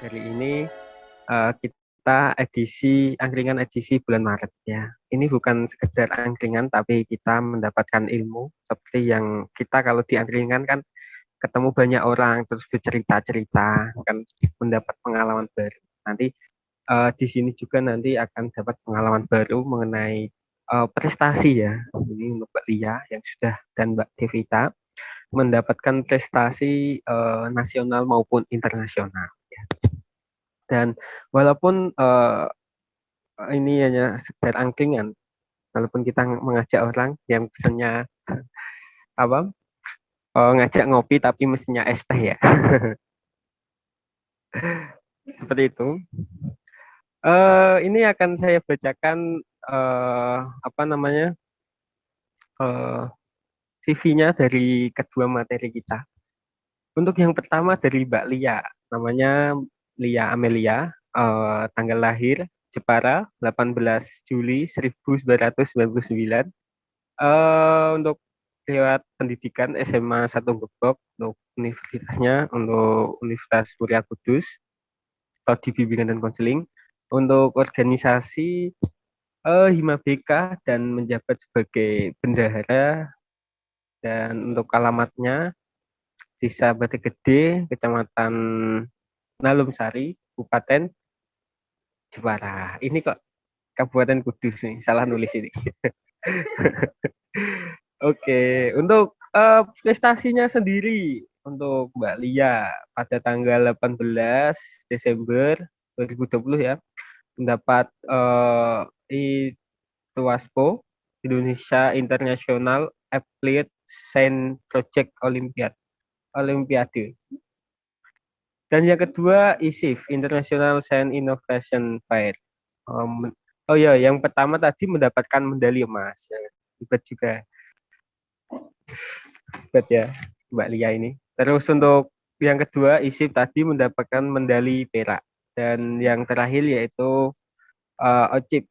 Hari ini kita angkringan edisi bulan Maret ya. Ini bukan sekedar angkringan, tapi kita mendapatkan ilmu seperti yang kita kalau di angkringan kan ketemu banyak orang terus bercerita-cerita, kan mendapat pengalaman baru. Nanti di sini juga nanti akan dapat pengalaman baru mengenai prestasi ya. Ini untuk Mbak Lia yang sudah dan Mbak Devita mendapatkan prestasi nasional maupun internasional. Dan walaupun ini hanya sekedar angkringan, walaupun kita mengajak orang yang pesannya apa, ngajak ngopi tapi mestinya es teh ya, seperti itu. Ini akan saya bacakan apa namanya CV-nya dari kedua materi kita. Untuk yang pertama dari Mbak Lia, namanya Lia Amelia, tanggal lahir Jepara 18 Juli 1999. Untuk lewat pendidikan SMA 1 Gebok, untuk universitasnya untuk Universitas Muria Kudus, prodi bimbingan dan konseling. Untuk organisasi Hima BK dan menjabat sebagai bendahara, dan untuk alamatnya Desa Batu Gede, Kecamatan Nalumsari, Kabupaten Jepara. Ini kok Kabupaten Kudus nih, salah nulis ini. Oke, untuk prestasinya sendiri untuk Mbak Lia pada tanggal 18 Desember 2020 ya, mendapat ITWASPO Indonesia International Athlete Science Project Olimpiade. Dan yang kedua ISIF International Science Innovation Fair. Oh ya, yang pertama tadi mendapatkan medali emas. Hebat juga. Hebat ya Mbak Lia ini. Terus untuk yang kedua ISIF tadi mendapatkan medali perak. Dan yang terakhir yaitu OCIP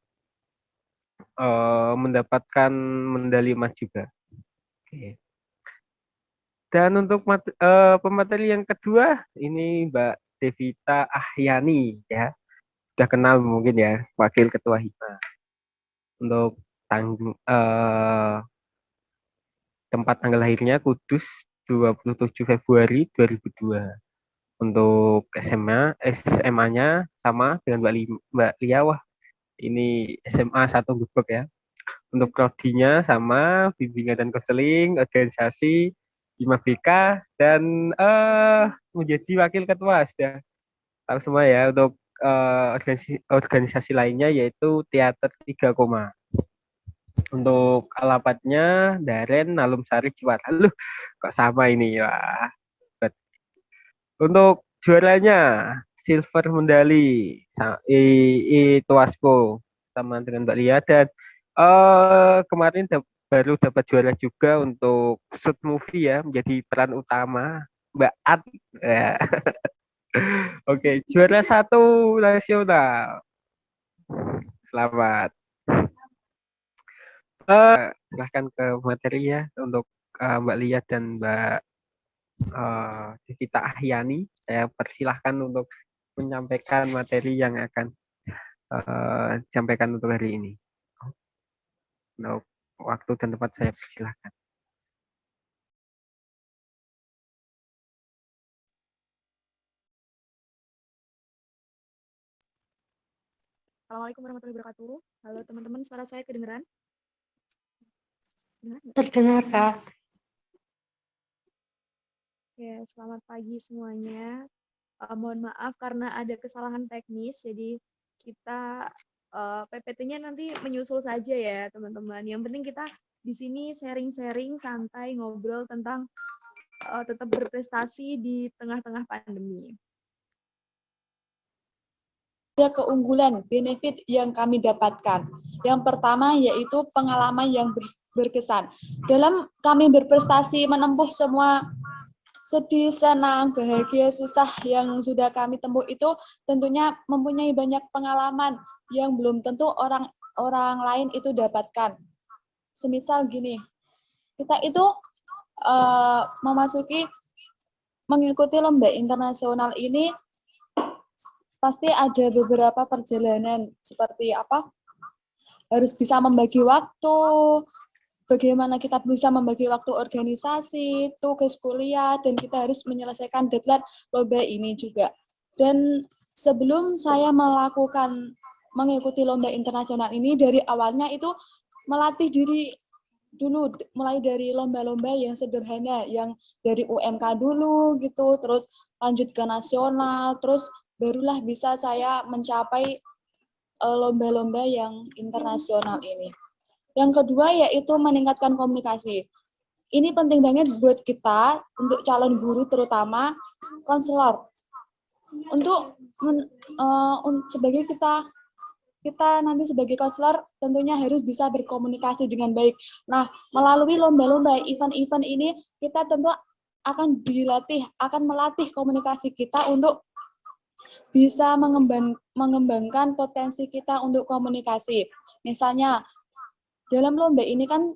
mendapatkan medali emas juga. Oke. Dan untuk pemateri yang kedua ini Mbak Devita Ahyani ya. Sudah kenal mungkin ya, Wakil Ketua HIMA. Untuk tempat tanggal lahirnya Kudus 27 Februari 2002. Untuk SMA-nya sama dengan Mbak Lia. Wah, ini SMA 1 Gebek ya. Untuk prodinya sama, bimbingan dan konseling, organisasi, Hima BK, dan menjadi wakil ketua sudah tahu semua ya. Untuk organisasi lainnya yaitu Teater 3 Koma. Untuk alamatnya Daren Nalumsari Ciwara. Loh, kok sama ini ya. Untuk juaranya silver medali ITWASPO sama dengan Mbak Lia, dan kemarin baru dapat juara juga untuk short movie ya, menjadi peran utama Mbak At ya. Oke, juara 1 nasional. Selamat. Silahkan ke materi ya untuk Mbak Lia dan Mbak Devita Ahyani. Saya persilahkan untuk menyampaikan materi yang akan disampaikan untuk hari ini. Untuk waktu dan tempat saya persilahkan. Assalamualaikum warahmatullahi wabarakatuh. Halo teman-teman, suara saya kedengeran? Terdengar, Kak. Ya, selamat pagi semuanya. Mohon maaf karena ada kesalahan teknis, jadi kita PPT-nya nanti menyusul saja ya teman-teman. Yang penting kita di sini sharing-sharing santai, ngobrol tentang tetap berprestasi di tengah-tengah pandemi. Ada keunggulan, benefit yang kami dapatkan. Yang pertama yaitu pengalaman yang berkesan. Dalam kami berprestasi menempuh semua sedih, senang, bahagia, susah yang sudah kami tempuh itu tentunya mempunyai banyak pengalaman yang belum tentu orang lain itu dapatkan. Semisal gini, kita itu mengikuti lomba internasional ini pasti ada beberapa perjalanan seperti apa? Harus bisa membagi waktu, bagaimana kita bisa membagi waktu organisasi, tugas kuliah, dan kita harus menyelesaikan deadline lomba ini juga. Dan sebelum saya mengikuti lomba internasional ini, dari awalnya itu melatih diri dulu, mulai dari lomba-lomba yang sederhana, yang dari UMK dulu gitu, terus lanjut ke nasional, terus barulah bisa saya mencapai lomba-lomba yang internasional ini. Yang kedua yaitu meningkatkan komunikasi. Ini penting banget buat kita, untuk calon guru terutama, konselor. Sebagai kita nanti sebagai konselor tentunya harus bisa berkomunikasi dengan baik. Nah, melalui lomba-lomba, event-event ini, kita tentu akan melatih komunikasi kita untuk bisa mengembangkan potensi kita untuk komunikasi. Misalnya, dalam lomba ini kan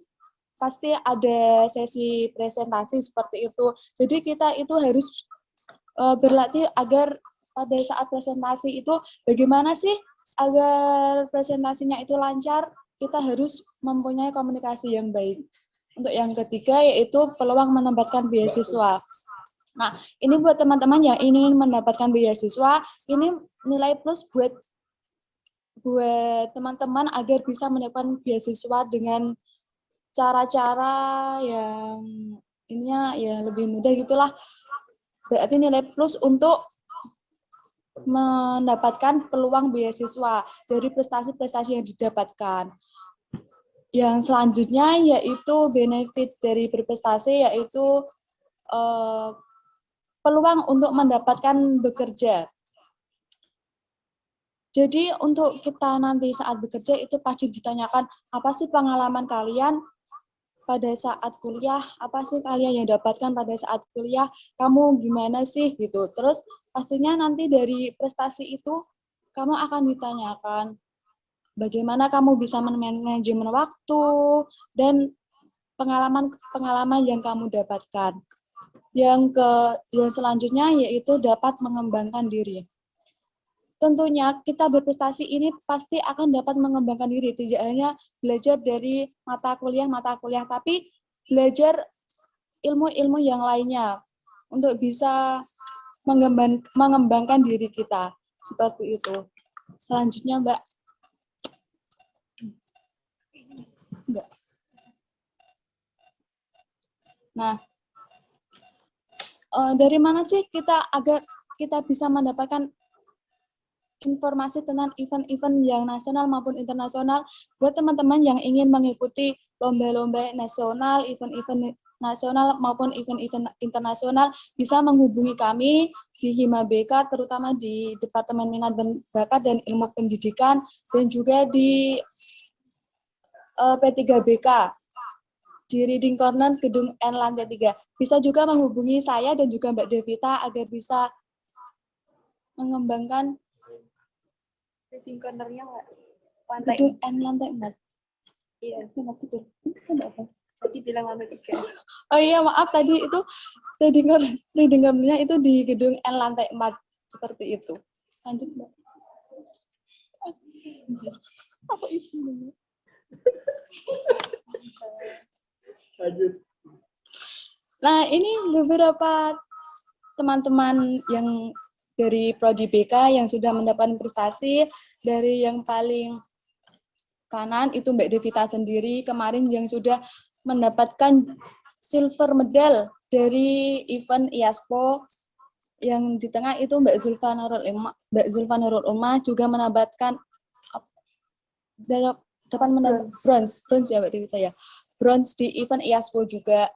pasti ada sesi presentasi seperti itu. Jadi kita itu harus berlatih agar pada saat presentasi itu bagaimana sih agar presentasinya itu lancar, kita harus mempunyai komunikasi yang baik. Untuk yang ketiga yaitu peluang mendapatkan beasiswa. Nah, ini buat teman-teman yang ingin mendapatkan beasiswa, ini nilai plus buat teman-teman agar bisa mendapatkan beasiswa dengan cara-cara yang ininya ya lebih mudah gitulah. Berarti nilai plus untuk mendapatkan peluang beasiswa dari prestasi-prestasi yang didapatkan. Yang selanjutnya yaitu benefit dari berprestasi, yaitu peluang untuk mendapatkan bekerja. Jadi untuk kita nanti saat bekerja itu pasti ditanyakan, apa sih pengalaman kalian pada saat kuliah, apa sih kalian yang dapatkan pada saat kuliah, kamu gimana sih gitu. Terus pastinya nanti dari prestasi itu kamu akan ditanyakan bagaimana kamu bisa manajemen waktu dan pengalaman yang kamu dapatkan. Yang selanjutnya yaitu dapat mengembangkan diri. Tentunya kita berprestasi ini pasti akan dapat mengembangkan diri, tidak hanya belajar dari mata kuliah, tapi belajar ilmu-ilmu yang lainnya untuk bisa mengembangkan diri kita. Seperti itu. Selanjutnya, Mbak. Nah, dari mana sih agar kita bisa mendapatkan informasi tentang event-event yang nasional maupun internasional? Buat teman-teman yang ingin mengikuti lomba-lomba nasional, event-event nasional maupun event-event internasional, bisa menghubungi kami di Hima BK, terutama di Departemen Minat Bakat dan Ilmu Pendidikan, dan juga di P3BK di Reading Corner Gedung N lantai 3. Bisa juga menghubungi saya dan juga Mbak Devita agar bisa mengembangkan Reading corner-nya lantai Gedung N lantai 4. Iya, betul. tadi bilang lantai 3. Oh iya, maaf tadi itu reading corner-nya itu di Gedung N lantai 4. Seperti itu. Lanjut, Mbak. Apa itu? Lanjut. Nah, ini beberapa teman-teman yang dari Prodi BK yang sudah mendapatkan prestasi. Dari yang paling kanan itu Mbak Devita sendiri, kemarin yang sudah mendapatkan silver medal dari event IASPO. Yang di tengah itu Mbak Zulfa Nurul Umah juga mendapatkan bronze ya Mbak Devita ya. Bronze di event IASPO juga.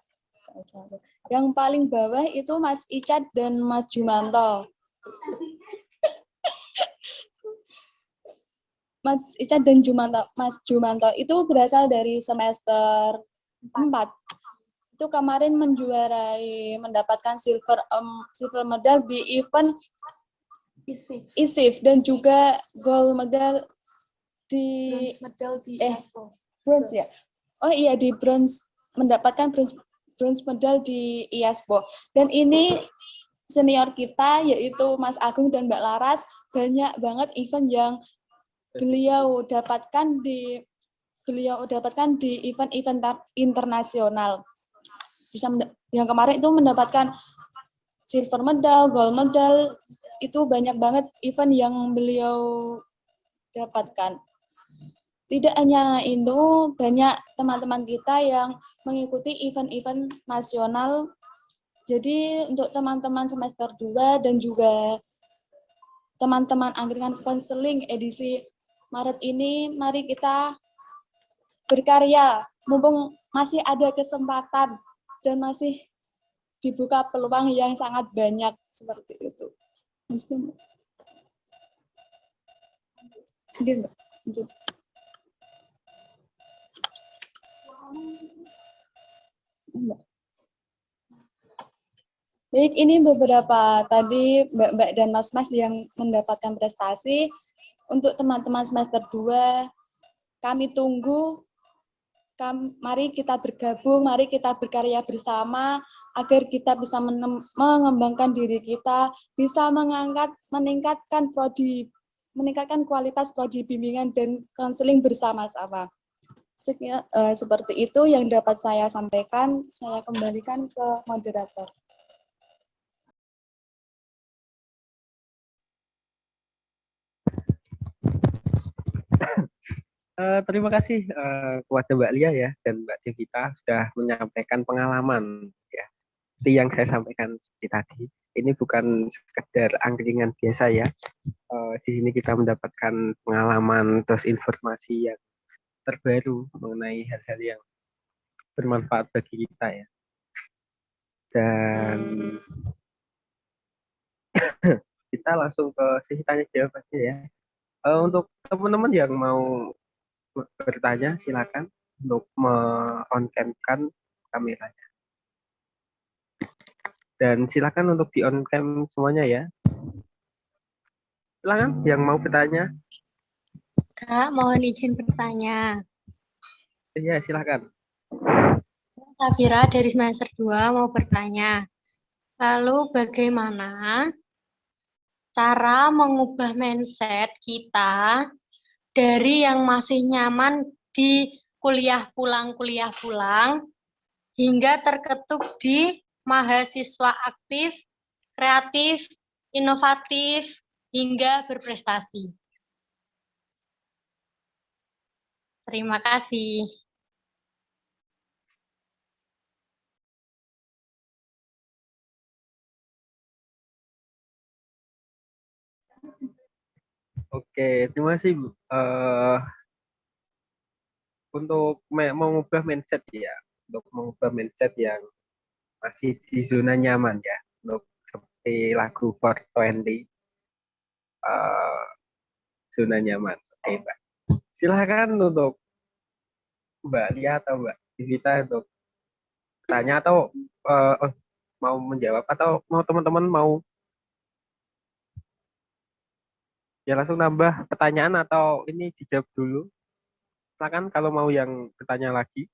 Yang paling bawah itu Mas Icat dan Mas Jumanto. Mas Icat dan Mas Jumanto itu berasal dari semester 4. Itu kemarin mendapatkan silver medal di event ISIF dan juga gold medal di Bronze medal di IASPO. bronze ya. Oh iya, di bronze, mendapatkan bronze medal di IASPO. Dan ini senior kita yaitu Mas Agung dan Mbak Laras, banyak banget event yang beliau dapatkan di event-event internasional. Yang kemarin itu mendapatkan silver medal, gold medal, itu banyak banget event yang beliau dapatkan. Tidak hanya itu, banyak teman-teman kita yang mengikuti event-event nasional. Jadi untuk teman-teman semester 2 dan juga teman-teman angkringan konseling edisi Maret ini, mari kita berkarya, mumpung masih ada kesempatan dan masih dibuka peluang yang sangat banyak seperti itu. Mungkin, Mbak. Lanjut. Baik, ini beberapa tadi Mbak-Mbak dan Mas-Mas yang mendapatkan prestasi. Untuk teman-teman semester 2, kami tunggu. Mari kita bergabung, mari kita berkarya bersama agar kita bisa mengembangkan diri kita, bisa meningkatkan kualitas prodi bimbingan dan konseling bersama-sama. Seperti itu yang dapat saya sampaikan. Saya kembalikan ke moderator. Terima kasih kepada Mbak Lia ya dan Mbak Devita sudah menyampaikan pengalaman ya. Seperti yang saya sampaikan tadi, ini bukan sekedar angkringan biasa ya. Di sini kita mendapatkan pengalaman terus informasi yang terbaru mengenai hal-hal yang bermanfaat bagi kita ya. Dan kita langsung ke sesi tanya jawab aja ya. Untuk teman-teman yang mau bertanya, silakan untuk on-cam-kan kameranya. Dan silakan untuk di on-cam semuanya ya. Silakan yang mau bertanya. Kak, mohon izin bertanya. Iya, silakan. Safira dari semester 2 mau bertanya. Lalu bagaimana cara mengubah mindset kita dari yang masih nyaman di kuliah pulang hingga terketuk di mahasiswa aktif, kreatif, inovatif, hingga berprestasi. Terima kasih. Oke, terima kasih Bu. Untuk mengubah mindset ya, untuk mengubah mindset yang masih di zona nyaman ya, untuk seperti lagu 420, zona nyaman. Oke, Mbak. Silakan untuk Mbak Lia atau Mbak Divita untuk tanya atau mau menjawab atau mau teman-teman mau ya langsung nambah pertanyaan atau ini dijawab dulu. Silakan kalau mau yang bertanya lagi.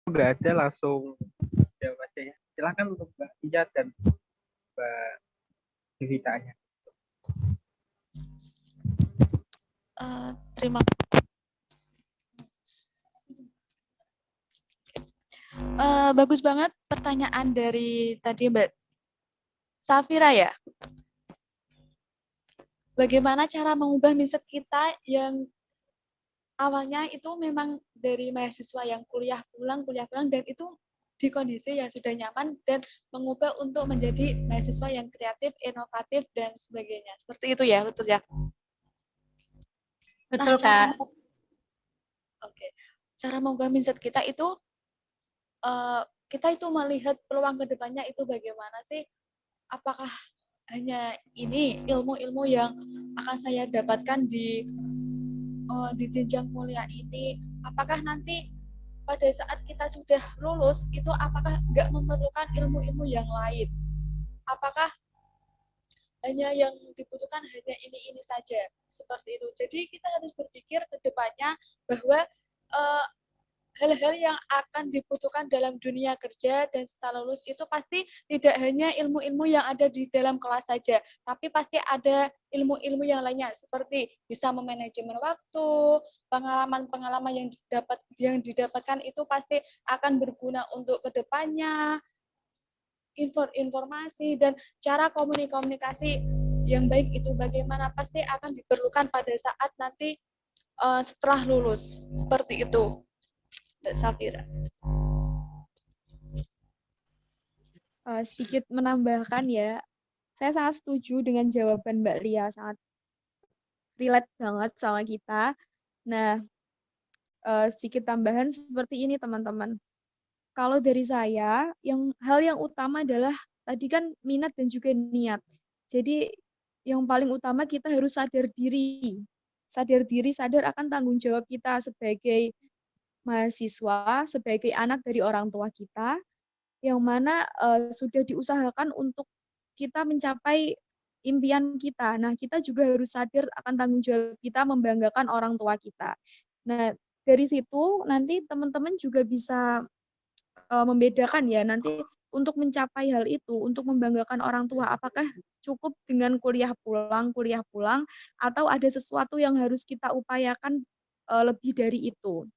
Nggak ada, langsung jawab aja ya. Silakan untuk Mbak Lia dan Mbak Divita ya. Terima bagus banget pertanyaan dari tadi Mbak Safira ya. Bagaimana cara mengubah mindset kita yang awalnya itu memang dari mahasiswa yang kuliah pulang dan itu di kondisi yang sudah nyaman dan mengubah untuk menjadi mahasiswa yang kreatif, inovatif dan sebagainya. Seperti itu ya, betul ya? Betul, Kak. Oke. Cara mengubah mindset kita itu kita itu melihat peluang ke depannya itu bagaimana sih? Apakah hanya ini ilmu-ilmu yang akan saya dapatkan di jenjang kuliah ini? Apakah nanti pada saat kita sudah lulus itu apakah nggak memerlukan ilmu-ilmu yang lain? Apakah hanya yang dibutuhkan hanya ini saja, seperti itu. Jadi kita harus berpikir ke depannya bahwa hal-hal yang akan dibutuhkan dalam dunia kerja dan setelah lulus itu pasti tidak hanya ilmu-ilmu yang ada di dalam kelas saja, tapi pasti ada ilmu-ilmu yang lainnya seperti bisa memanajemen waktu, pengalaman-pengalaman yang didapatkan itu pasti akan berguna untuk kedepannya, informasi dan cara komunikasi yang baik itu bagaimana pasti akan diperlukan pada saat nanti setelah lulus, seperti itu. Mbak Safira. Sedikit menambahkan ya, saya sangat setuju dengan jawaban Mbak Lia, sangat relate banget sama kita. Nah, sedikit tambahan seperti ini teman-teman. Kalau dari saya, hal yang utama adalah tadi kan minat dan juga niat. Jadi yang paling utama kita harus sadar diri, sadar akan tanggung jawab kita sebagai mahasiswa, sebagai anak dari orang tua kita, yang mana sudah diusahakan untuk kita mencapai impian kita. Nah, kita juga harus sadar akan tanggung jawab kita membanggakan orang tua kita. Nah, dari situ nanti teman-teman juga bisa membedakan ya nanti untuk mencapai hal itu, untuk membanggakan orang tua, apakah cukup dengan kuliah pulang, atau ada sesuatu yang harus kita upayakan lebih dari itu.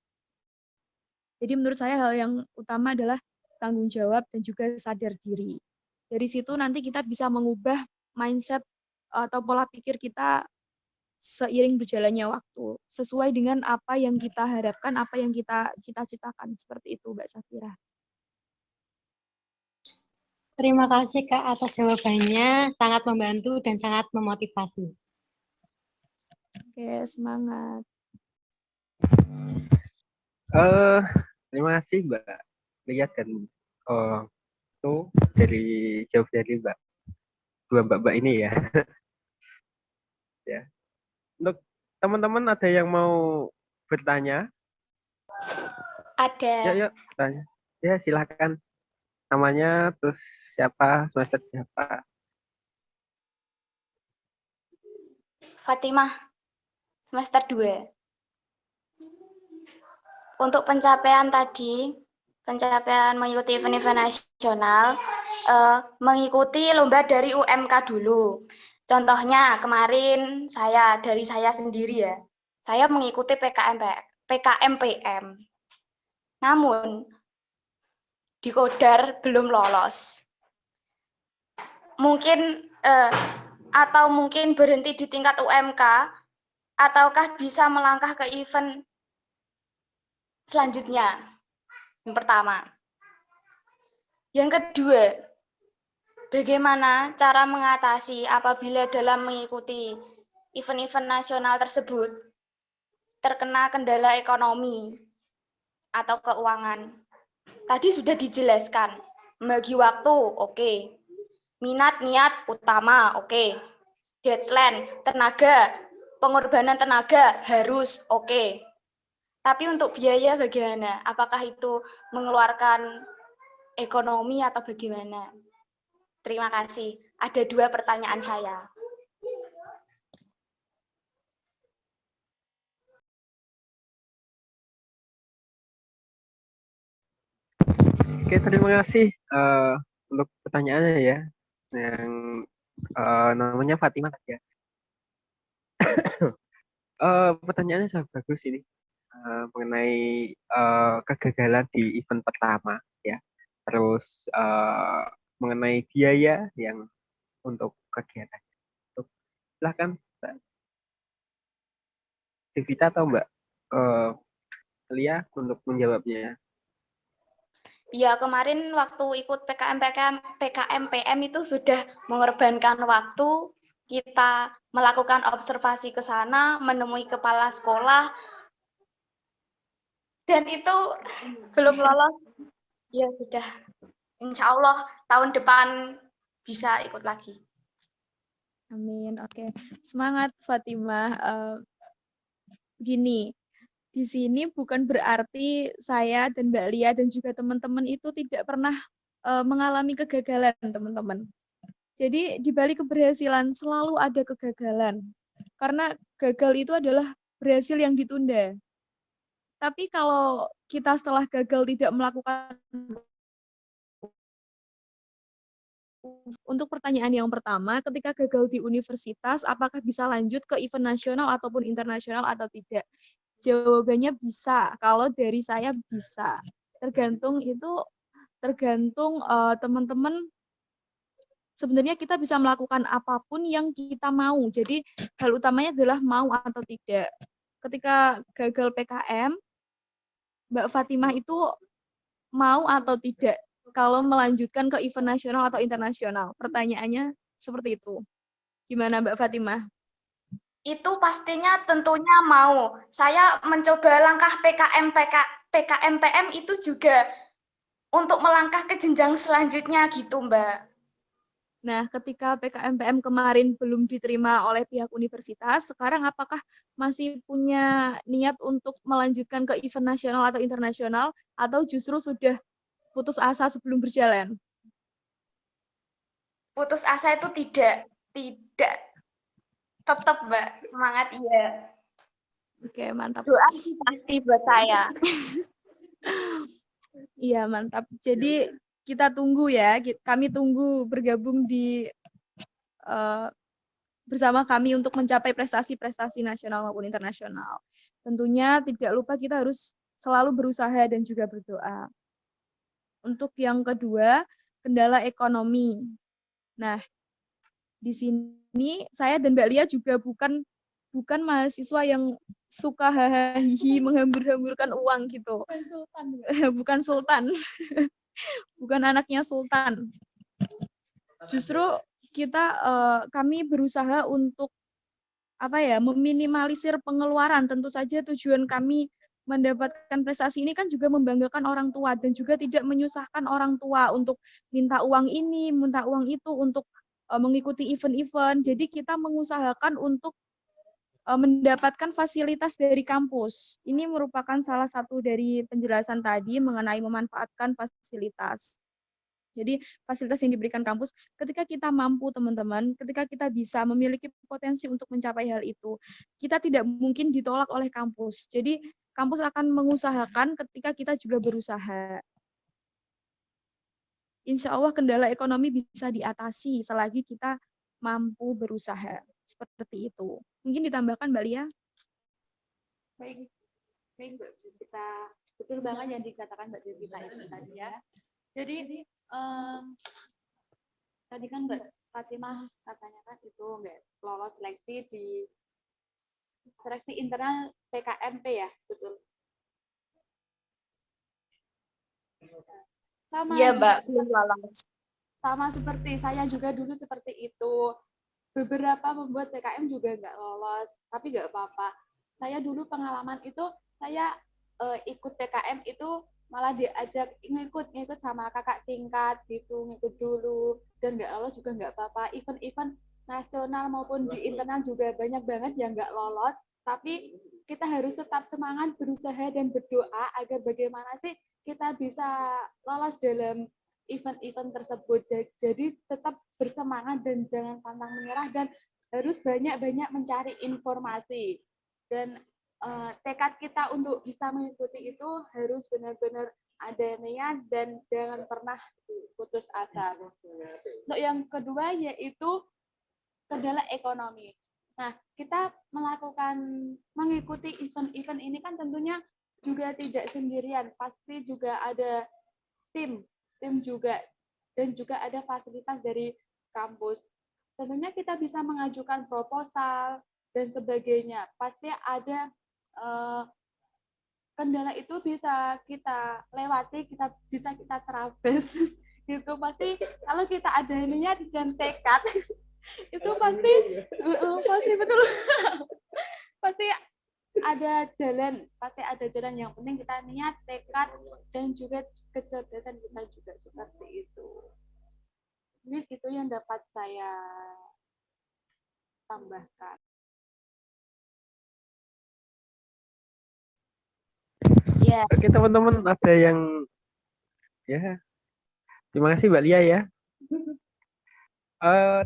Jadi menurut saya hal yang utama adalah tanggung jawab dan juga sadar diri. Dari situ nanti kita bisa mengubah mindset atau pola pikir kita seiring berjalannya waktu, sesuai dengan apa yang kita harapkan, apa yang kita cita-citakan. Seperti itu, Mbak Safira. Terima kasih Kak atas jawabannya, sangat membantu dan sangat memotivasi. Oke, semangat. Terima kasih Mbak Lia dan itu jawab dari dua mbak ini ya. Ya. Untuk teman-teman ada yang mau bertanya? Ada. Yuk, tanya. Ya, silakan. Namanya, terus siapa, semester siapa? Fatimah, semester 2. Untuk pencapaian tadi, pencapaian mengikuti event-event nasional, mengikuti lomba dari UMK dulu. Contohnya kemarin dari saya sendiri ya, saya mengikuti PKMPM. Namun di Kodar belum lolos. Mungkin atau mungkin berhenti di tingkat UMK, ataukah bisa melangkah ke event selanjutnya. Yang pertama. Yang kedua, bagaimana cara mengatasi apabila dalam mengikuti event-event nasional tersebut terkena kendala ekonomi atau keuangan. Tadi sudah dijelaskan, membagi waktu, oke. Minat, niat, utama, oke. Deadline, tenaga, pengorbanan tenaga, harus, oke. Tapi untuk biaya bagaimana? Apakah itu mengeluarkan ekonomi atau bagaimana? Terima kasih. Ada 2 pertanyaan saya. Oke, terima kasih untuk pertanyaannya ya. Yang namanya Fatimah ya. Pertanyaannya sangat bagus ini. Mengenai kegagalan di event pertama ya, terus mengenai biaya yang untuk kegiatan. Silahkan Mbak Devita atau Mbak Lia untuk menjawabnya. Ya, kemarin waktu ikut PKMPM itu sudah mengorbankan waktu, kita melakukan observasi ke sana, menemui kepala sekolah, dan itu belum lolos. Ya sudah, insya Allah tahun depan bisa ikut lagi. Amin. Oke, semangat Fatimah. Gini, di sini bukan berarti saya dan Mbak Lia dan juga teman-teman itu tidak pernah mengalami kegagalan, teman-teman. Jadi di balik keberhasilan selalu ada kegagalan. Karena gagal itu adalah berhasil yang ditunda. Tapi kalau kita setelah gagal tidak melakukan, untuk pertanyaan yang pertama, ketika gagal di universitas, apakah bisa lanjut ke event nasional ataupun internasional atau tidak? Jawabannya bisa. Kalau dari saya bisa. Tergantung teman-teman, sebenarnya kita bisa melakukan apapun yang kita mau. Jadi hal utamanya adalah mau atau tidak. Ketika gagal PKM, Mbak Fatimah itu mau atau tidak kalau melanjutkan ke event nasional atau internasional? Pertanyaannya seperti itu. Gimana Mbak Fatimah? Itu pastinya tentunya mau. Saya mencoba langkah PKM-PM itu juga untuk melangkah ke jenjang selanjutnya gitu, Mbak. Nah, ketika PKM-PM kemarin belum diterima oleh pihak universitas, sekarang apakah masih punya niat untuk melanjutkan ke event nasional atau internasional, atau justru sudah putus asa sebelum berjalan? Putus asa itu tidak tetap, Mbak. Semangat iya. Oke, mantap. Doa sih pasti buat saya. Iya, mantap. Jadi kita tunggu ya, kami tunggu bergabung di bersama kami untuk mencapai prestasi-prestasi nasional maupun internasional. Tentunya tidak lupa kita harus selalu berusaha dan juga berdoa. Untuk yang kedua, kendala ekonomi. Nah, di sini saya dan Mbak Lia juga bukan mahasiswa yang suka hahaha menghambur-hamburkan uang gitu. Bukan Sultan. Bukan sultan. Bukan anaknya sultan. Justru kami berusaha untuk meminimalisir pengeluaran. Tentu saja tujuan kami mendapatkan prestasi ini kan juga membanggakan orang tua dan juga tidak menyusahkan orang tua untuk minta uang ini, minta uang itu untuk mengikuti event-event. Jadi kita mengusahakan untuk mendapatkan fasilitas dari kampus. Ini merupakan salah satu dari penjelasan tadi mengenai memanfaatkan fasilitas. Jadi fasilitas yang diberikan kampus, ketika kita mampu teman-teman, ketika kita bisa memiliki potensi untuk mencapai hal itu, kita tidak mungkin ditolak oleh kampus. Jadi kampus akan mengusahakan ketika kita juga berusaha. Insya Allah kendala ekonomi bisa diatasi selagi kita mampu berusaha. Seperti itu. Mungkin ditambahkan Mbak Lia? Baik, Mbak Devita. Betul banget yang dikatakan Mbak Devita itu tadi ya. Jadi tadi kan Mbak Fatimah katanya kan itu nggak lolos seleksi di seleksi internal PKMP ya, betul? Sama. Iya, Mbak, belum lolos. Sama seperti saya juga dulu seperti itu. Beberapa membuat PKM juga nggak lolos, tapi nggak apa-apa. Saya dulu pengalaman itu, saya ikut PKM itu malah diajak ngikut sama kakak tingkat gitu, ngikut dulu, dan nggak lolos juga nggak apa-apa. Event-event nasional maupun di internal juga banyak banget yang nggak lolos, tapi kita harus tetap semangat, berusaha dan berdoa agar bagaimana sih kita bisa lolos dalam event-event tersebut. Jadi tetap bersemangat dan jangan pantang menyerah dan harus banyak-banyak mencari informasi. Dan tekad kita untuk bisa mengikuti itu harus benar-benar ada niat dan jangan pernah putus asa. Untuk yang kedua yaitu kendala ekonomi. Nah, kita mengikuti event-event ini kan tentunya juga tidak sendirian, pasti juga ada tim juga, dan juga ada fasilitas dari kampus. Tentunya kita bisa mengajukan proposal dan sebagainya. Pasti ada kendala itu bisa kita lewati, bisa kita terabas gitu. Pasti kalau kita ada niat dan tekad itu pasti betul. pasti ada jalan, yang penting kita niat, tekad, dan juga kecerdasan kita juga seperti itu. Ini itu yang dapat saya tambahkan. Ya. Oke teman-teman, ada yang ya. Terima kasih Mbak Lia ya.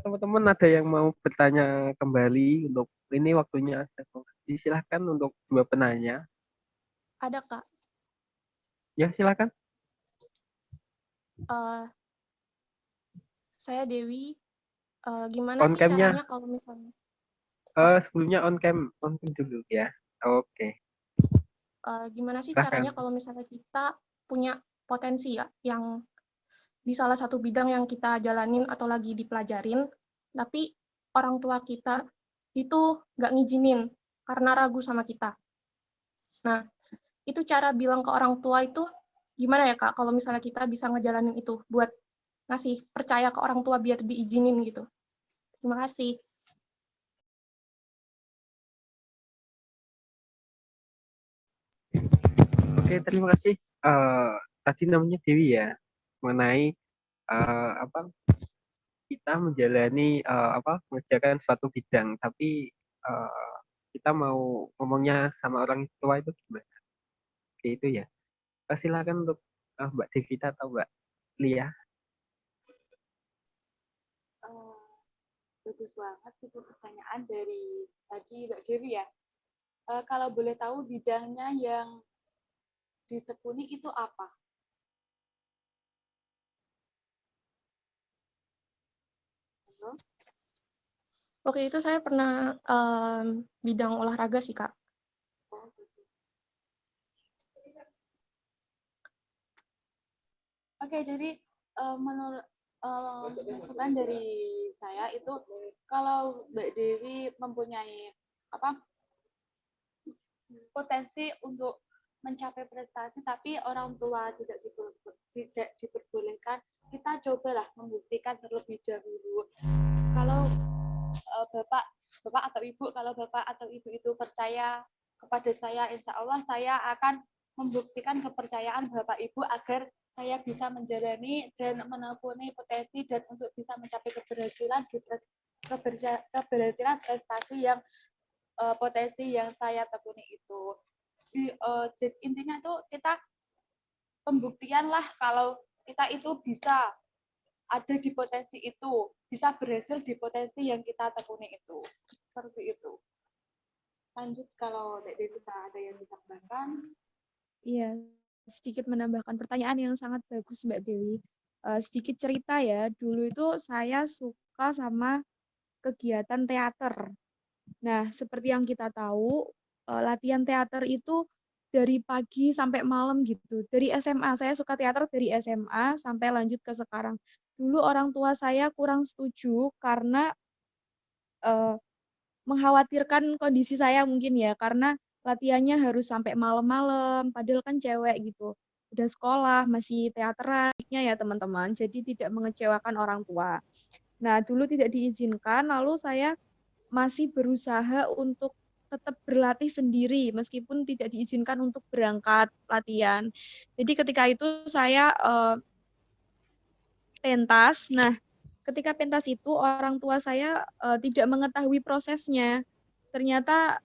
Teman-teman ada yang mau bertanya kembali untuk ini waktunya ada. Silahkan untuk dua penanya. Ada Kak. Ya, silakan. Eh, saya Dewi. Gimana On sih cam-nya. caranya kalau misalnya Sebelumnya on cam dulu ya. Oke, gimana sih silahkan. caranya kalau misalnya kita punya potensi ya yang di salah satu bidang yang kita jalanin atau lagi dipelajarin, tapi orang tua kita itu nggak ngizinin karena ragu sama kita. Nah, itu cara bilang ke orang tua itu gimana ya Kak kalau misalnya kita bisa ngejalanin itu buat ngasih percaya ke orang tua biar diizinin gitu. Terima kasih. Oke, terima kasih. Tadi namanya Dewi ya, mengenai apa kita menjalani mengerjakan suatu bidang, tapi kita mau ngomongnya sama orang tua itu gimana? Oke, itu ya. Silakan untuk Mbak Devita atau Mbak Lia. Bagus banget itu pertanyaan dari tadi Mbak Dewi ya. Kalau boleh tahu bidangnya yang ditekuni itu apa? Halo? Oke, itu saya pernah bidang olahraga sih, Kak. Oh, bagus. Oke, jadi menurut masukan dari saya itu kalau Mbak Dewi mempunyai potensi untuk mencapai prestasi tapi orang tua tidak diperbolehkan, kita cobalah membuktikan terlebih dahulu. Kalau bapak atau ibu, kalau bapak atau ibu itu percaya kepada saya, insya Allah saya akan membuktikan kepercayaan bapak ibu agar saya bisa menjalani dan menekuni potensi dan untuk bisa mencapai keberhasilan prestasi yang potensi yang saya tekuni itu. Intinya tuh kita pembuktian lah kalau kita itu bisa ada di potensi itu, bisa berhasil di potensi yang kita tekuni itu. Seperti itu. Lanjut kalau Dek Devita ada yang ditambahkan. Iya, sedikit menambahkan pertanyaan yang sangat bagus Mbak Dewi. Sedikit cerita ya, dulu itu saya suka sama kegiatan teater. Nah, seperti yang kita tahu, latihan teater itu dari pagi sampai malam gitu. Dari SMA, saya suka teater dari SMA sampai lanjut ke sekarang. Dulu orang tua saya kurang setuju karena mengkhawatirkan kondisi saya mungkin ya, karena latihannya harus sampai malam-malam, padahal kan cewek gitu. Udah sekolah, masih teaterannya ya teman-teman, jadi tidak mengecewakan orang tua. Nah, dulu tidak diizinkan, lalu saya masih berusaha untuk tetap berlatih sendiri meskipun tidak diizinkan untuk berangkat latihan. Jadi ketika itu saya pentas. Nah, ketika pentas itu orang tua saya tidak mengetahui prosesnya. Ternyata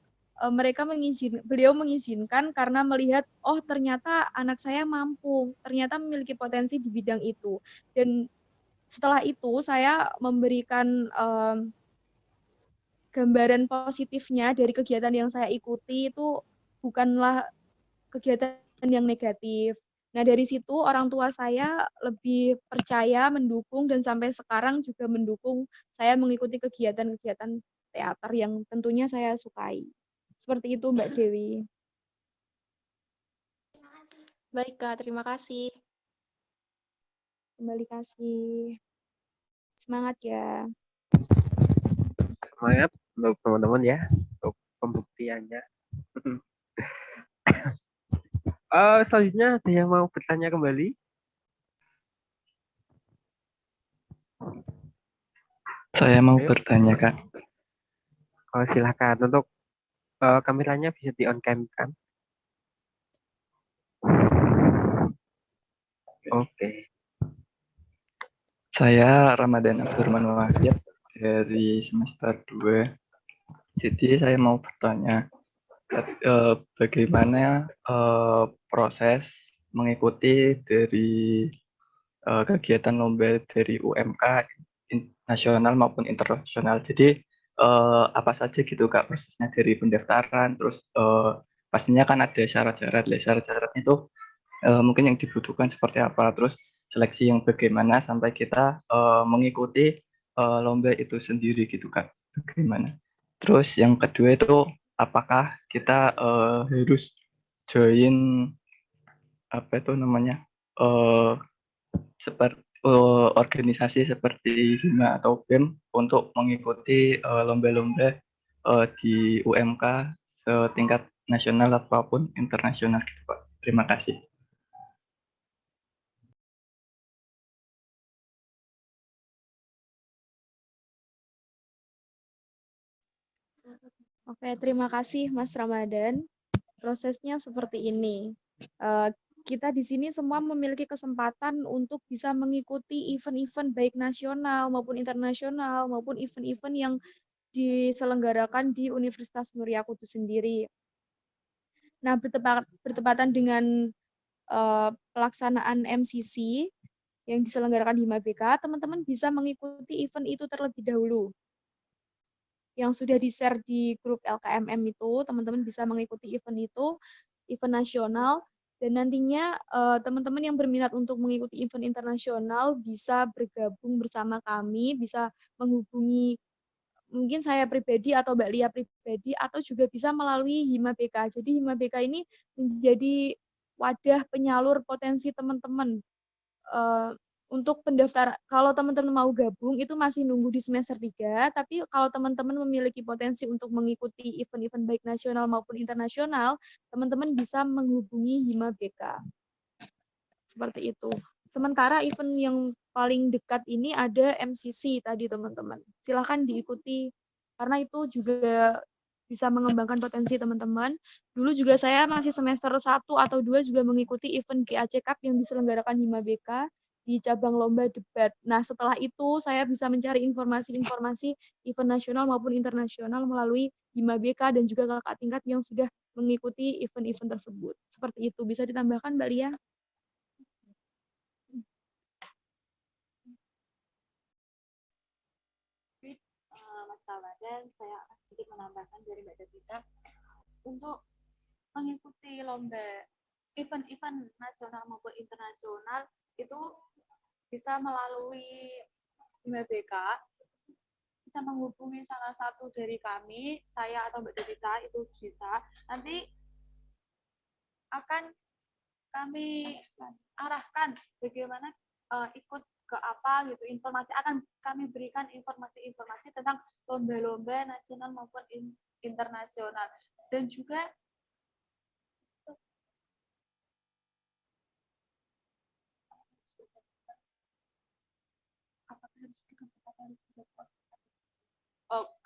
beliau mengizinkan karena melihat oh ternyata anak saya mampu, ternyata memiliki potensi di bidang itu. Dan setelah itu saya memberikan gambaran positifnya dari kegiatan yang saya ikuti itu bukanlah kegiatan yang negatif. Nah, dari situ orang tua saya lebih percaya, mendukung, dan sampai sekarang juga mendukung saya mengikuti kegiatan-kegiatan teater yang tentunya saya sukai. Seperti itu, Mbak Dewi. Baik, Kak. Terima kasih. Kembali kasih. Semangat ya. Semangat untuk teman-teman ya, untuk pembuktiannya. Selanjutnya ada yang mau bertanya kembali? Saya mau bertanya, Kak. Oh, silakan. Untuk kameranya bisa di on cam kan? Oke. Saya Ramadan Abdurrahman Wahid dari semester 2. Jadi saya mau bertanya, bagaimana proses mengikuti dari kegiatan lomba dari UMK nasional maupun internasional. Jadi apa saja gitu Kak prosesnya dari pendaftaran, terus pastinya kan ada syarat-syarat. Syarat-syaratnya itu mungkin yang dibutuhkan seperti apa, terus seleksi yang bagaimana sampai kita mengikuti lomba itu sendiri gitu Kak. Bagaimana? Terus yang kedua itu apakah kita harus join apa itu namanya seperti organisasi seperti Hima atau BEM untuk mengikuti lomba-lomba di UMK setingkat nasional ataupun internasional gitu Pak. Terima kasih. Oke, terima kasih Mas Ramadan. Prosesnya seperti ini. Kita di sini semua memiliki kesempatan untuk bisa mengikuti event-event baik nasional maupun internasional maupun event-event yang diselenggarakan di Universitas Muria Kudus sendiri. Nah, bertepatan dengan pelaksanaan MCC yang diselenggarakan di HIMA-BK, teman-teman bisa mengikuti event itu terlebih dahulu. Yang sudah di-share di grup LKMM itu, teman-teman bisa mengikuti event itu, event nasional, dan nantinya teman-teman yang berminat untuk mengikuti event internasional bisa bergabung bersama kami, bisa menghubungi mungkin saya pribadi atau Mbak Lia pribadi, atau juga bisa melalui HIMA-BK. Jadi HIMA-BK ini menjadi wadah penyalur potensi teman-teman untuk pendaftar. Kalau teman-teman mau gabung itu masih nunggu di semester 3, tapi kalau teman-teman memiliki potensi untuk mengikuti event-event baik nasional maupun internasional, teman-teman bisa menghubungi HIMA-BK. Seperti itu. Sementara event yang paling dekat ini ada MCC tadi teman-teman. Silakan diikuti karena itu juga bisa mengembangkan potensi teman-teman. Dulu juga saya masih semester 1 atau 2 juga mengikuti event GAC Cup yang diselenggarakan HIMA-BK di cabang lomba debat. Nah, setelah itu saya bisa mencari informasi-informasi event nasional maupun internasional melalui HIMA-BK dan juga kakak tingkat yang sudah mengikuti event-event tersebut. Seperti itu. Bisa ditambahkan, Mbak Lia? Mas Ramadan, saya akan sedikit menambahkan dari Mbak Davita untuk mengikuti lomba event-event nasional maupun internasional itu bisa melalui HIMA-BK, bisa menghubungi salah satu dari kami, saya atau Mbak Davita itu bisa. Nanti akan kami arahkan bagaimana ikut ke apa gitu, informasi akan kami berikan informasi-informasi tentang lomba-lomba nasional maupun internasional, dan juga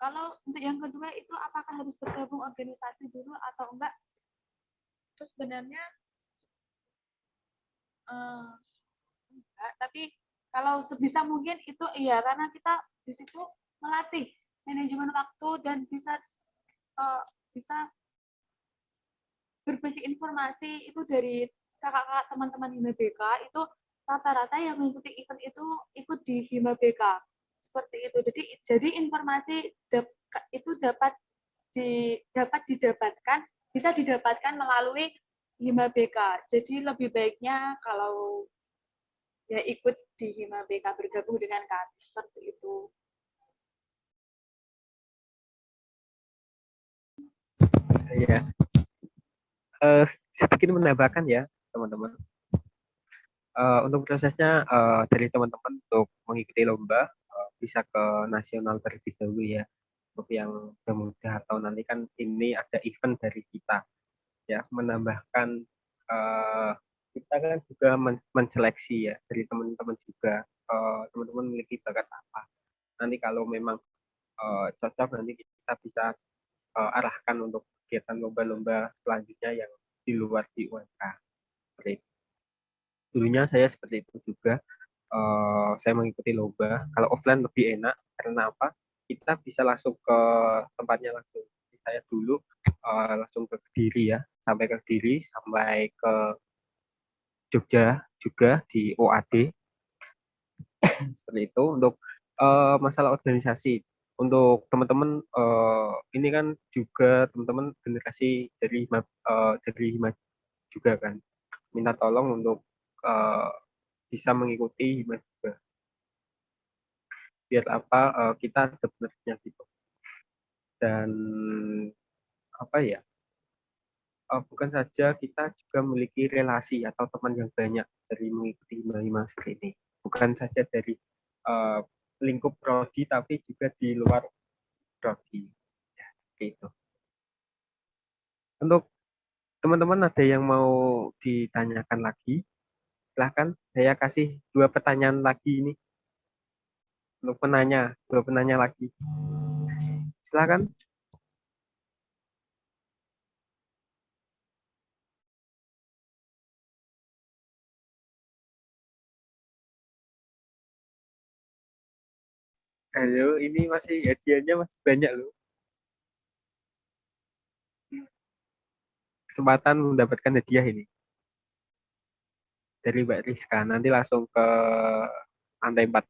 kalau untuk yang kedua itu apakah harus bergabung organisasi dulu atau enggak, itu sebenarnya enggak, tapi kalau sebisa mungkin itu iya, karena kita di situ melatih manajemen waktu dan bisa berbagi informasi itu dari kakak-kakak teman-teman HIMA-BK. Itu rata-rata yang mengikuti event itu ikut di HIMA-BK seperti itu. Jadi informasi itu bisa didapatkan melalui HIMA-BK. Jadi lebih baiknya kalau ya ikut di HIMA-BK, bergabung dengan kami seperti itu. Ya, sedikit menambahkan ya teman-teman. Untuk prosesnya dari teman-teman untuk mengikuti lomba bisa ke nasional terlebih dahulu ya. Untuk yang mudah atau nanti kan ini ada event dari kita ya, menambahkan kita kan juga menseleksi ya dari teman-teman juga, teman-teman memiliki bakat apa. Nanti kalau memang cocok, nanti kita bisa arahkan untuk kegiatan lomba-lomba selanjutnya yang di luar di UMK. Dulunya saya seperti itu juga. Saya mengikuti lomba. Kalau offline lebih enak karena apa? Kita bisa langsung ke tempatnya langsung. Saya dulu langsung ke Kediri ya, sampai ke Kediri, sampai ke Jogja juga di OAD. Seperti itu. Untuk masalah organisasi. Untuk teman-teman, ini kan juga teman-teman generasi dari Hima juga kan, minta tolong untuk eh, bisa mengikuti Hima juga. Biar apa, kita ada benernya gitu. Dan apa ya, bukan saja kita juga memiliki relasi atau teman yang banyak dari mengikuti Hima-Hima seperti ini. Bukan saja dari eh, lingkup prodi, tapi juga di luar prodi. Ya, seperti itu. Untuk teman-teman ada yang mau ditanyakan lagi? Silahkan, saya kasih 2 pertanyaan lagi ini untuk penanya, 2 penanya lagi. Silahkan. Halo, ini masih hadiahnya masih banyak loh. Kesempatan mendapatkan hadiah ini dari Mbak Rizka. Nanti langsung ke lantai 4.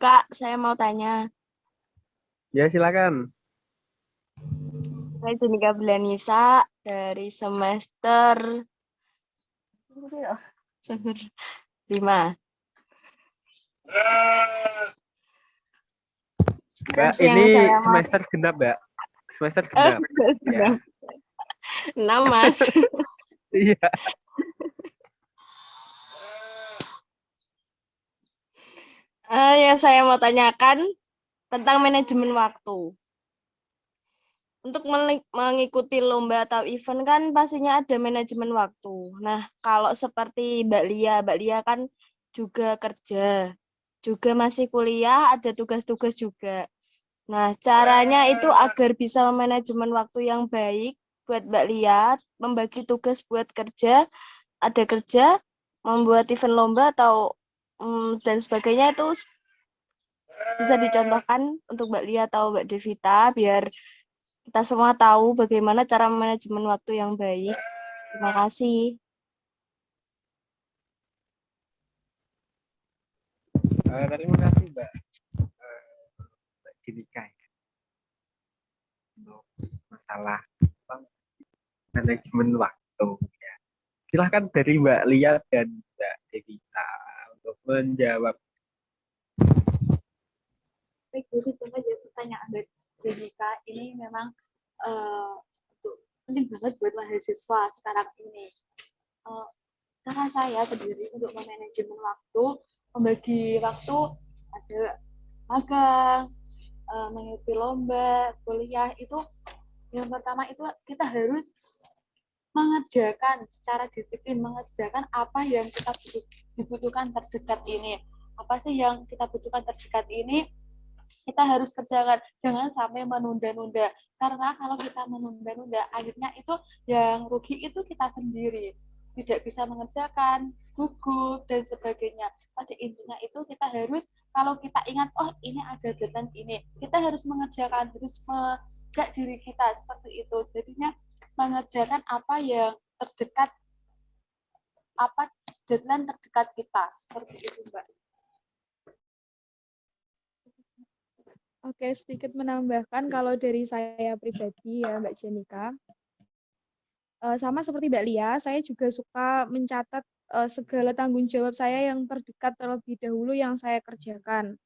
Kak, saya mau tanya. Ya, silakan. Saya Jenika Belanisa dari semester 5. Mbak, ini semester genap, Mbak. Semester genap. Ya. 6, Mas. Iya. Yang saya mau tanyakan tentang manajemen waktu. Untuk mengikuti lomba atau event kan pastinya ada manajemen waktu. Nah, kalau seperti Mbak Lia kan juga kerja, juga masih kuliah, ada tugas-tugas juga. Nah, caranya itu agar bisa manajemen waktu yang baik buat Mbak Lia, membagi tugas buat kerja, ada kerja, membuat event lomba atau dan sebagainya itu bisa dicontohkan untuk Mbak Lia atau Mbak Devita biar kita semua tahu bagaimana cara manajemen waktu yang baik. Terima kasih. Terima kasih Mbak Jenika untuk masalah manajemen waktu. Ya. Silahkan dari Mbak Lia dan Mbak Devita untuk menjawab. Baik, jadi sebenarnya pertanyaan Mbak Jenika ini memang penting banget buat mahasiswa sekarang ini. Cara saya sendiri untuk memanajemen waktu, membagi waktu, ada magang, mengikuti lomba, kuliah, itu yang pertama itu kita harus mengerjakan secara disiplin, mengerjakan apa yang kita dibutuhkan terdekat ini. Apa sih yang kita butuhkan terdekat ini? Kita harus kerjakan, jangan sampai menunda-nunda. Karena kalau kita menunda-nunda, akhirnya itu yang rugi itu kita sendiri. Tidak bisa mengerjakan, gugup, dan sebagainya. Pada intinya itu kita harus, kalau kita ingat, oh ini ada deadline ini, kita harus mengerjakan, harus menjaga diri kita, seperti itu. Jadinya mengerjakan apa yang terdekat, apa deadline terdekat kita, seperti itu Mbak. Oke, sedikit menambahkan kalau dari saya pribadi ya Mbak Jenika, sama seperti Mbak Lia, saya juga suka mencatat segala tanggung jawab saya yang terdekat terlebih dahulu yang saya kerjakan.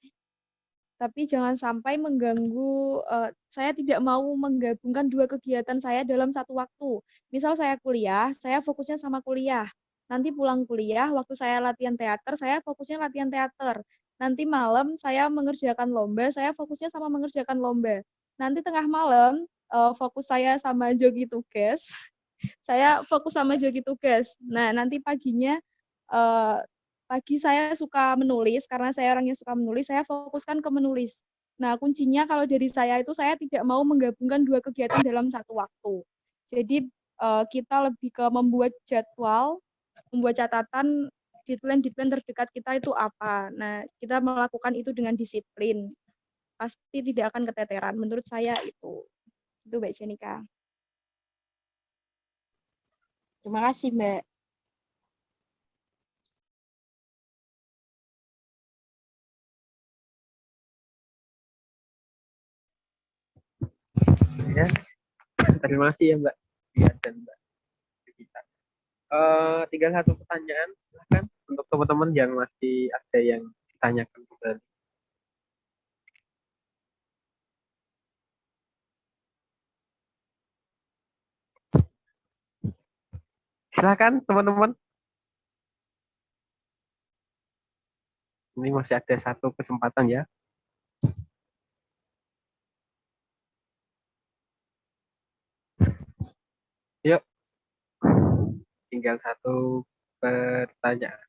Tapi jangan sampai mengganggu, saya tidak mau menggabungkan 2 kegiatan saya dalam satu waktu. Misal saya kuliah, saya fokusnya sama kuliah. Nanti pulang kuliah, waktu saya latihan teater, saya fokusnya latihan teater. Nanti malam saya mengerjakan lomba, saya fokusnya sama mengerjakan lomba. Nanti tengah malam, fokus saya sama jogi tugas, saya fokus sama jogi tugas. Nah, nanti paginya, pagi saya suka menulis, karena saya orangnya suka menulis, saya fokuskan ke menulis. Nah, kuncinya kalau dari saya itu saya tidak mau menggabungkan 2 kegiatan dalam satu waktu. Jadi, kita lebih ke membuat jadwal, membuat catatan deadline-deadline terdekat kita itu apa. Nah, kita melakukan itu dengan disiplin. Pasti tidak akan keteteran, menurut saya itu. Itu Mbak Jenika. Terima kasih, Mbak. Ya, terima kasih ya Mbak Dia dan Mbak Gita. Tinggal satu pertanyaan, silahkan untuk teman-teman yang masih ada yang ditanyakan kembali. Silahkan teman-teman. Ini masih ada satu kesempatan ya. Yuk, tinggal satu pertanyaan.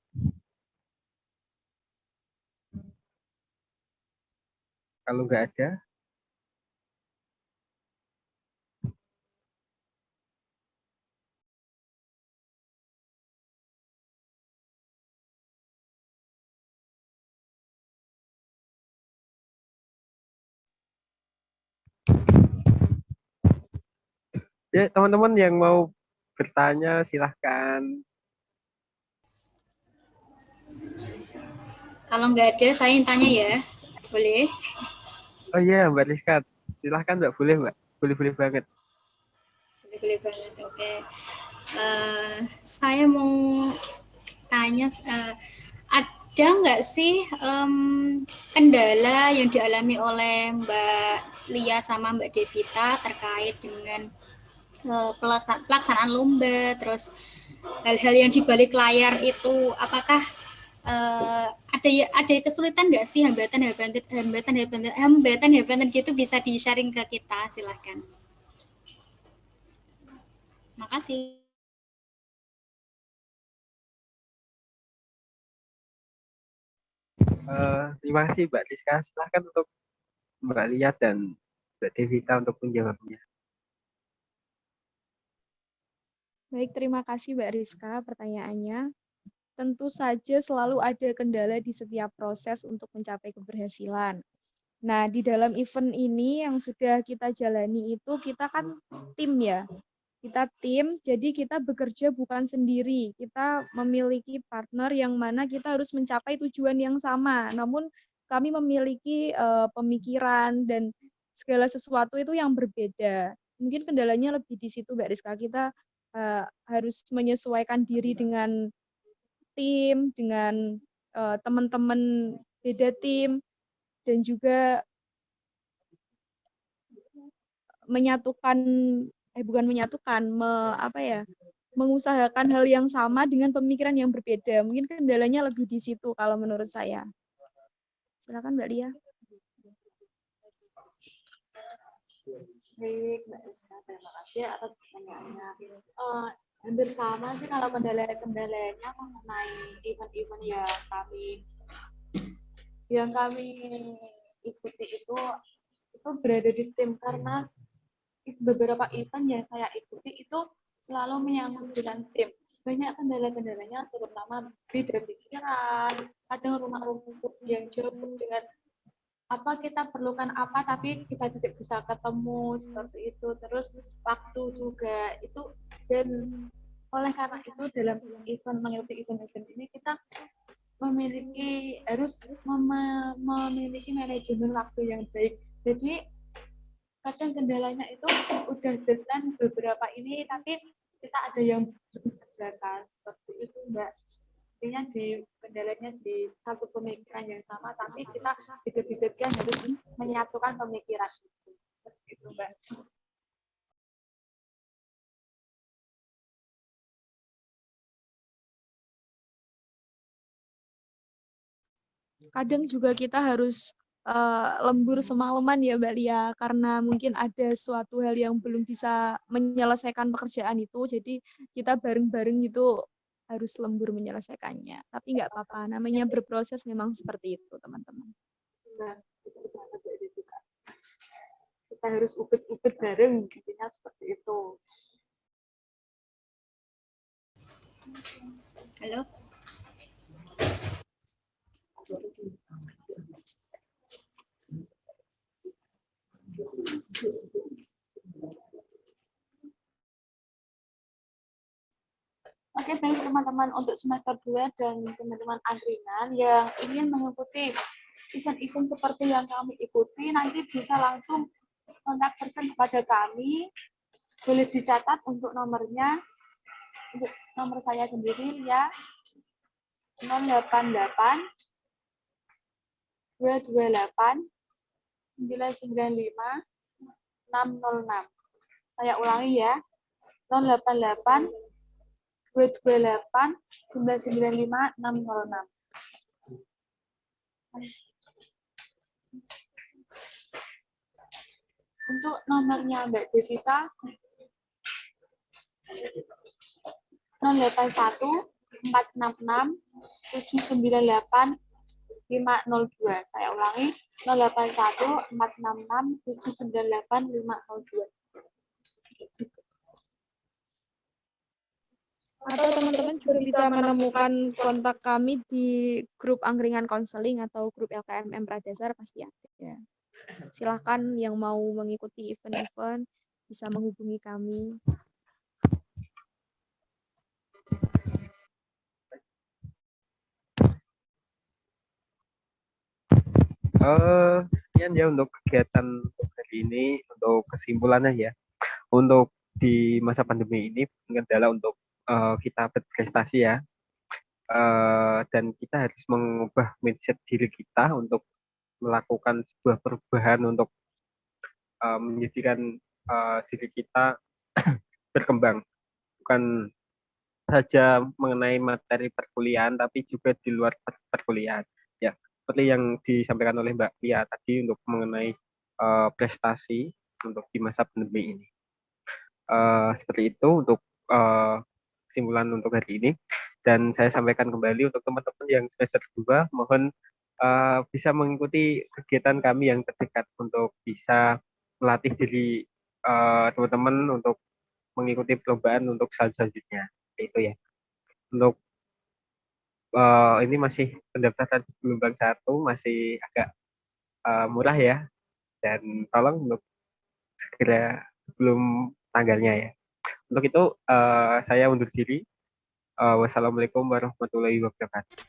Kalau nggak ada, ya teman-teman yang mau bertanya silahkan. Kalau nggak ada, saya yang tanya ya. Boleh? Oh iya, Mbak Rizka. Silahkan Mbak, boleh Mbak. Boleh-boleh banget. Boleh banget, oke. Saya mau tanya, ada nggak sih kendala yang dialami oleh Mbak Lia sama Mbak Devita terkait dengan pelaksanaan lomba, terus hal-hal yang di balik layar itu, apakah ada kesulitan nggak sih, hambatan gitu, bisa di-sharing ke kita, silahkan. Makasih. Terima kasih Mbak Rizka. Silahkan untuk Mbak Lia dan Mbak Devita untuk menjawabnya. Baik, terima kasih Mbak Rizka pertanyaannya. Tentu saja selalu ada kendala di setiap proses untuk mencapai keberhasilan. Nah, di dalam event ini yang sudah kita jalani itu kita kan tim ya. Kita tim, jadi kita bekerja bukan sendiri. Kita memiliki partner yang mana kita harus mencapai tujuan yang sama. Namun kami memiliki pemikiran dan segala sesuatu itu yang berbeda. Mungkin kendalanya lebih di situ Mbak Rizka. Kita harus menyesuaikan diri dengan tim, dengan teman-teman beda tim, dan juga menyatukan, bukan menyatukan, mengusahakan hal yang sama dengan pemikiran yang berbeda. Mungkin kendalanya lebih di situ kalau menurut saya. Silakan Mbak Lia. Baik, Mbak Rizka, terima kasih atas pertanyaannya. Hampir sama sih kalau kendala-kendalanya mengenai event-event yang kami ikuti itu berada di tim, karena beberapa event yang saya ikuti itu selalu menyangkut dengan tim. Banyak kendala-kendalanya, terutama beda pikiran, kadang rumah-rumah yang jauh dengan apa kita perlukan apa tapi kita tidak bisa ketemu seperti itu, terus waktu juga itu. Dan oleh karena itu dalam mengikuti event-event ini kita harus memiliki manajemen waktu yang baik. Jadi kadang kendalanya itu udah deadline beberapa ini tapi kita ada yang belum kerjakan, seperti itu Mbak. Artinya kendalanya di satu pemikiran yang sama tapi kita beda-bedakan, harus menyatukan pemikiran itu. Seperti itu Mbak. Kadang juga kita harus lembur semalaman ya Mbak Lia, karena mungkin ada suatu hal yang belum bisa menyelesaikan pekerjaan itu, jadi kita bareng-bareng itu harus lembur menyelesaikannya. Tapi nggak apa-apa, namanya berproses memang seperti itu teman-teman. Nah, kita harus ubet-ubet bareng, intinya seperti itu. Halo. Oke, baik teman-teman, untuk semester 2 dan teman-teman angkringan yang ingin mengikuti event-event seperti yang kami ikuti, nanti bisa langsung kontak person kepada kami. Boleh dicatat untuk nomornya. Untuk nomor saya sendiri ya 088 228 995 606. Saya ulangi ya. 088 228 995 606. Untuk nomornya Mbak Devita 081 466 798 502. Saya ulangi 081 466 798 502. Atau teman-teman juga bisa menemukan kontak kami di grup angkringan konseling atau grup LKMM Pradasar pasti ada ya. Silakan yang mau mengikuti event-event bisa menghubungi kami. Sekian ya untuk kegiatan untuk hari ini. Untuk kesimpulannya ya, untuk di masa pandemi ini kendala untuk kita berprestasi ya, dan kita harus mengubah mindset diri kita untuk melakukan sebuah perubahan untuk menjadikan diri kita berkembang, bukan saja mengenai materi perkuliahan tapi juga di luar perkuliahan ya, seperti yang disampaikan oleh Mbak Lia tadi untuk mengenai prestasi untuk di masa pandemi ini. Seperti itu untuk kesimpulan untuk hari ini, dan saya sampaikan kembali untuk teman-teman yang semester 2 mohon bisa mengikuti kegiatan kami yang terdekat untuk bisa melatih diri teman-teman untuk mengikuti perlombaan untuk selanjutnya. Itu ya. Untuk ini masih pendaftaran gelombang 1 masih agak murah ya, dan tolong untuk segera sebelum tanggalnya ya. Untuk itu saya undur diri. Wassalamualaikum warahmatullahi wabarakatuh.